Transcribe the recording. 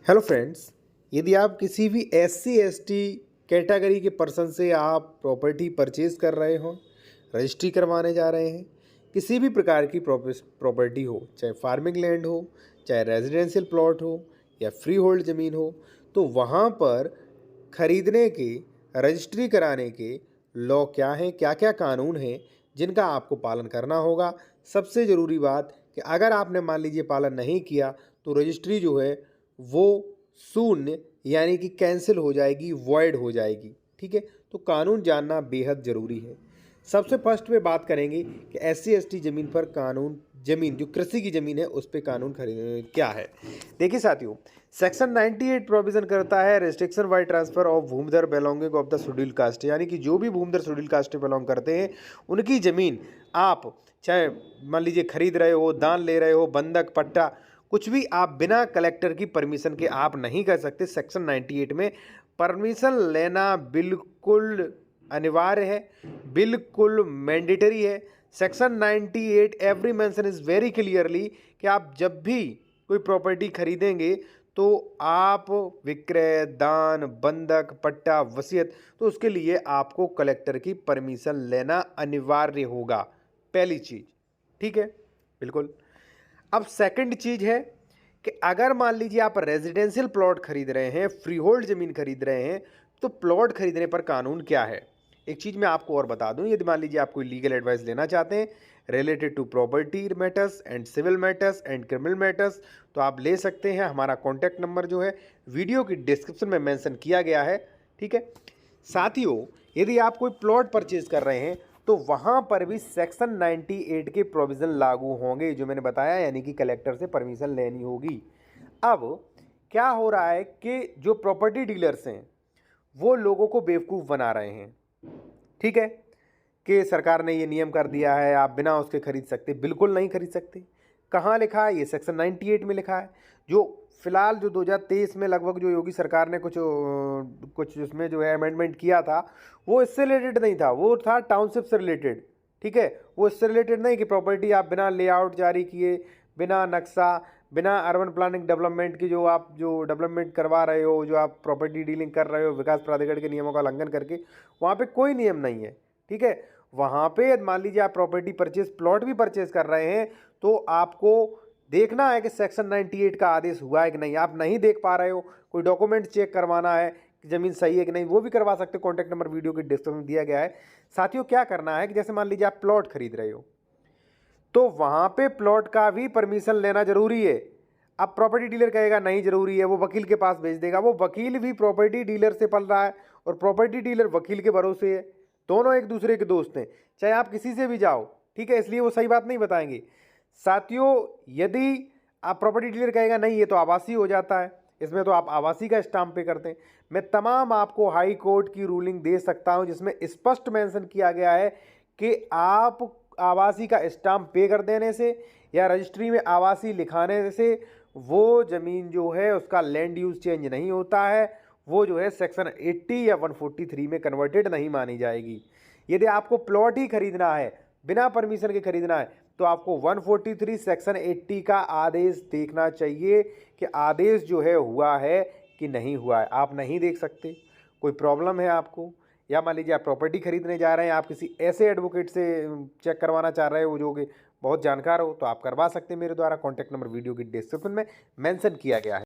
Hello friends, यदि आप किसी भी SC ST कैटेगरी के पर्सन से आप प्रॉपर्टी परचेज कर रहे हो, रजिस्ट्री करवाने जा रहे हैं, किसी भी प्रकार की प्रॉपर्टी हो, चाहे फार्मिंग लैंड हो, चाहे रेजिडेंशियल प्लॉट हो या फ्री होल्ड ज़मीन हो, तो वहाँ पर खरीदने के, रजिस्ट्री कराने के लॉ क्या हैं, क्या क्या कानून हैं जिनका आपको पालन करना होगा। सबसे ज़रूरी बात कि अगर आपने मान लीजिए पालन नहीं किया तो रजिस्ट्री जो है वो शून्य यानी कि कैंसिल हो जाएगी, वॉइड हो जाएगी। ठीक है, तो कानून जानना बेहद ज़रूरी है। सबसे फर्स्ट में बात करेंगे कि SC ST ज़मीन पर कानून, ज़मीन जो कृषि की ज़मीन है उस पर कानून क्या है। देखिए साथियों, सेक्शन 98 प्रोविज़न करता है रिस्ट्रिक्शन बाय ट्रांसफ़र ऑफ भूमिधर belonging of the schedule caste, यानी कि जो भी भूमिधर शेड्यूल कास्ट से बिलोंग करते हैं उनकी ज़मीन आप चाहे मान लीजिए खरीद रहे हो, दान ले रहे हो, बंधक, पट्टा, कुछ भी आप बिना कलेक्टर की परमिशन के आप नहीं कर सकते। सेक्शन 98 में परमिशन लेना बिल्कुल अनिवार्य है, बिल्कुल मैंडेटरी है। Section 98 every mention is very clearly कि आप जब भी कोई प्रॉपर्टी खरीदेंगे तो आप विक्रय, दान, बंधक, पट्टा, वसीयत, तो उसके लिए आपको कलेक्टर की परमिशन लेना अनिवार्य होगा, पहली चीज़। ठीक है, बिल्कुल। अब सेकंड चीज़ है कि अगर मान लीजिए आप रेजिडेंशियल प्लॉट खरीद रहे हैं, फ्री होल्ड ज़मीन खरीद रहे हैं, तो प्लॉट खरीदने पर कानून क्या है। एक चीज़ मैं आपको और बता दूं, यदि मान लीजिए आप कोई लीगल एडवाइस लेना चाहते हैं related to property matters and civil matters and criminal matters, तो आप ले सकते हैं। हमारा कॉन्टैक्ट नंबर जो है वीडियो की डिस्क्रिप्शन में मेंशन किया गया है। ठीक है, साथियों, यदि आप कोई प्लॉट परचेज कर रहे हैं तो वहाँ पर भी सेक्शन 98 के प्रोविज़न लागू होंगे, जो मैंने बताया, यानी कि कलेक्टर से परमिशन लेनी होगी। अब क्या हो रहा है कि जो प्रॉपर्टी डीलर्स हैं वो लोगों को बेवकूफ़ बना रहे हैं। ठीक है, कि सरकार ने ये नियम कर दिया है, आप बिना उसके खरीद सकते। बिल्कुल नहीं खरीद सकते। कहाँ लिखा है? ये सेक्शन 98 में लिखा है। जो फिलहाल जो 2023 में लगभग जो योगी सरकार ने कुछ उसमें जो है अमेंडमेंट किया था, वो इससे रिलेटेड नहीं था, वो था टाउनशिप से रिलेटेड। ठीक है, वो इससे रिलेटेड नहीं कि प्रॉपर्टी आप बिना लेआउट जारी किए, बिना नक्शा, बिना अर्बन प्लानिंग डेवलपमेंट की जो डेवलपमेंट करवा रहे हो, जो आप प्रॉपर्टी डीलिंग कर रहे हो विकास प्राधिकरण के नियमों का उल्लंघन करके, वहाँ पे कोई नियम नहीं है। ठीक है, वहाँ पे मान लीजिए आप प्रॉपर्टी परचेज, प्लॉट भी परचेज कर रहे हैं, तो आपको देखना है कि सेक्शन 98 का आदेश हुआ है कि नहीं। आप नहीं देख पा रहे हो, कोई डॉक्यूमेंट चेक करवाना है कि ज़मीन सही है कि नहीं, वो भी करवा सकते। कॉन्टैक्ट नंबर वीडियो के डिस्क्रिप्शन में दिया गया है। साथियों, क्या करना है कि जैसे मान लीजिए आप प्लॉट खरीद रहे हो, तो वहाँ पे प्लॉट का भी परमिशन लेना जरूरी है। अब प्रॉपर्टी डीलर कहेगा नहीं जरूरी है, वो वकील के पास भेज देगा। वो वकील भी प्रॉपर्टी डीलर से पल रहा है और प्रॉपर्टी डीलर वकील के भरोसे है। दोनों एक दूसरे के दोस्त हैं, चाहे आप किसी से भी जाओ। ठीक है, इसलिए वो सही बात नहीं बताएंगे। साथियों, यदि आप प्रॉपर्टी डीलर कहेगा नहीं ये तो आवासी हो जाता है, इसमें तो आप आवासी का स्टाम्प पे करते हैं। मैं तमाम आपको हाई कोर्ट की रूलिंग दे सकता हूं जिसमें स्पष्ट मेंशन किया गया है कि आप आवासी का स्टाम्प पे कर देने से या रजिस्ट्री में आवासी लिखाने से वो ज़मीन जो है उसका लैंड यूज चेंज नहीं होता है, वो जो है सेक्शन 80 या 143 में कन्वर्टेड नहीं मानी जाएगी। यदि आपको प्लॉट ही खरीदना है, बिना परमिशन के खरीदना है, तो आपको 143 सेक्शन 80 का आदेश देखना चाहिए कि आदेश जो है हुआ है कि नहीं हुआ है। आप नहीं देख सकते, कोई प्रॉब्लम है आपको, या मान लीजिए आप प्रॉपर्टी खरीदने जा रहे हैं, आप किसी ऐसे एडवोकेट से चेक करवाना चाह रहे हो जो कि बहुत जानकार हो, तो आप करवा सकते हैं मेरे द्वारा। कॉन्टैक्ट नंबर वीडियो की डिस्क्रिप्शन में मेंशन किया गया है।